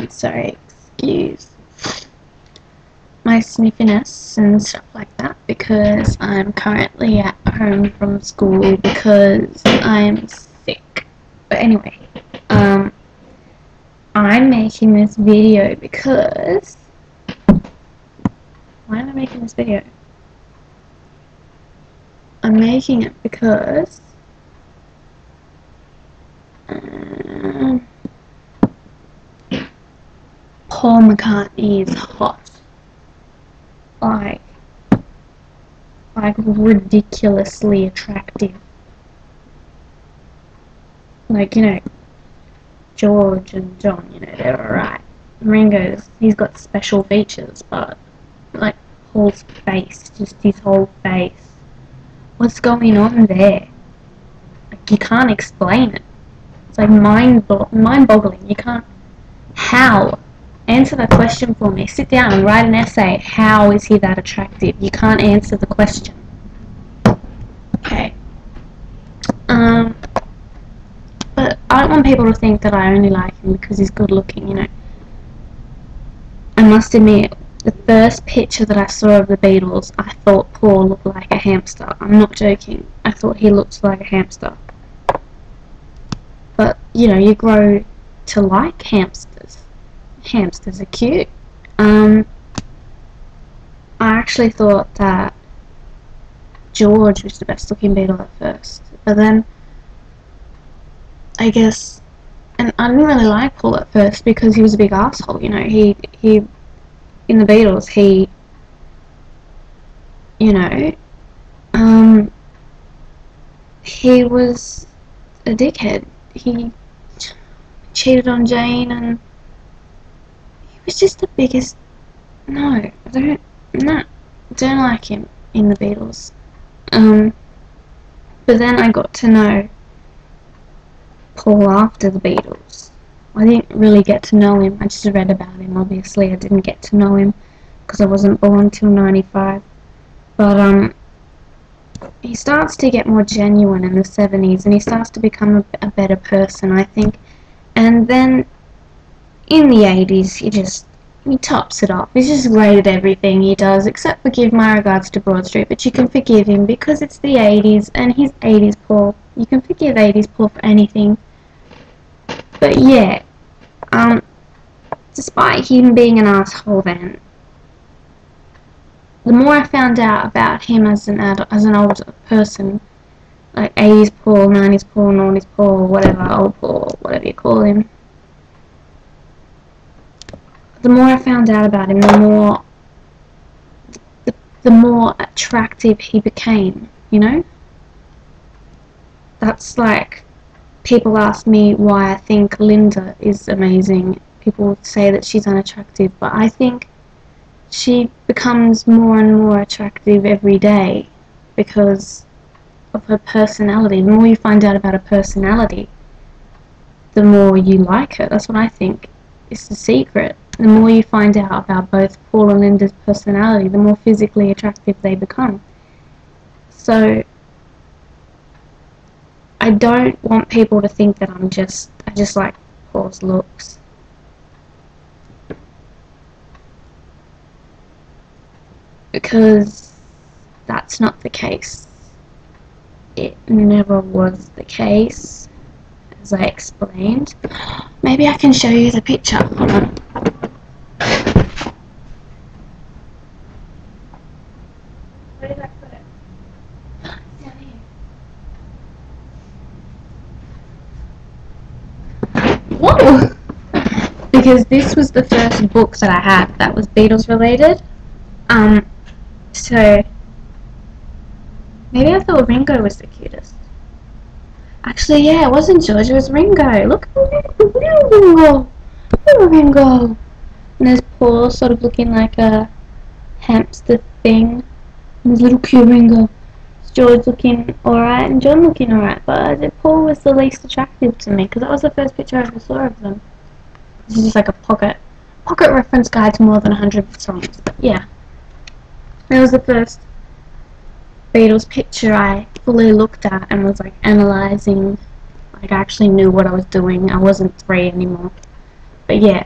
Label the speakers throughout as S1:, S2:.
S1: Sorry, excuse my sniffiness and stuff like that, because I'm currently at home from school because I'm sick. But anyway, I'm making this video because... Why am I making this video? I'm making it because... Paul McCartney is hot. Like ridiculously attractive. Like, you know, George and John, you know, they're alright. Ringo's, he's got special features, but like Paul's face, just his whole face. What's going on there? Like, you can't explain it. It's like mind-boggling. You can't. How? Answer that question for me. Sit down and write an essay. How is he that attractive? You can't answer the question. Okay. But I don't want people to think that I only like him because he's good looking, you know. I must admit, the first picture that I saw of the Beatles, I thought Paul looked like a hamster. I'm not joking. I thought he looked like a hamster. But, you know, you grow to like hamsters. Hamsters are cute. I actually thought that George was the best looking Beatle at first, but then I guess, and I didn't really like Paul at first because he was a big asshole. You know, he in the Beatles, you know, he was a dickhead. He cheated on Jane, and he was just the biggest. No, I don't like him in the Beatles. But then I got to know Paul after the Beatles. I didn't really get to know him. I just read about him. Obviously, I didn't get to know him because I wasn't born till '95. But he starts to get more genuine in the '70s, and he starts to become a better person, I think. And then in the '80s, he tops it off. He's just great at everything he does, except for Give My Regards to Broad Street. But you can forgive him because it's the '80s, and he's '80s Paul. You can forgive '80s Paul for anything. But yeah, despite him being an asshole, then the more I found out about him as an older person, like '80s Paul, '90s Paul, '90s Paul, whatever, old Paul, whatever you call him. The more I found out about him, the more attractive he became, you know? That's like, people ask me why I think Linda is amazing. People say that she's unattractive, but I think she becomes more and more attractive every day because of her personality. The more you find out about her personality, the more you like her. That's what I think. It's the secret. The more you find out about both Paul and Linda's personality, the more physically attractive they become. So I don't want people to think that I just like Paul's looks. Because that's not the case. It never was the case, as I explained. Maybe I can show you the picture. Hold on. Where did I put it? It's down here. Whoa! Because this was the first book that I had that was Beatles related. So maybe I thought Ringo was the cutest. Actually, yeah, it wasn't George, it was Ringo. Look at Ringo! Little Ringo! And there's Paul sort of looking like a hamster thing. And there's little cute Ringo. It's George looking alright and John looking alright. But Paul was the least attractive to me because that was the first picture I ever saw of them. This is just like a pocket reference guide to more than 100 songs. But yeah. That was the first Beatles picture I fully looked at and was like analysing. Like I actually knew what I was doing. I wasn't 3 anymore. But yeah,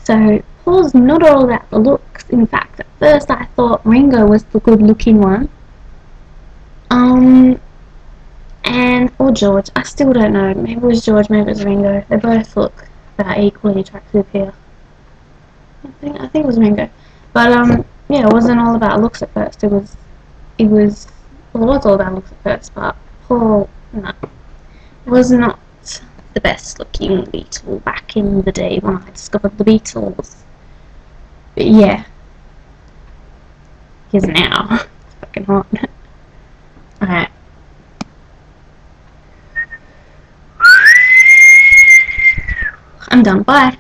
S1: So Paul's not all about the looks. In fact, at first I thought Ringo was the good-looking one. Or George. I still don't know. Maybe it was George, maybe it was Ringo. They both look about equally attractive here. I think it was Ringo. But yeah, it wasn't all about looks at first. It was all about looks at first, but Paul, no, was not the best looking Beatle back in the day when I discovered the Beatles. But yeah, he is now. It's fucking hot. Alright. I'm done. Bye.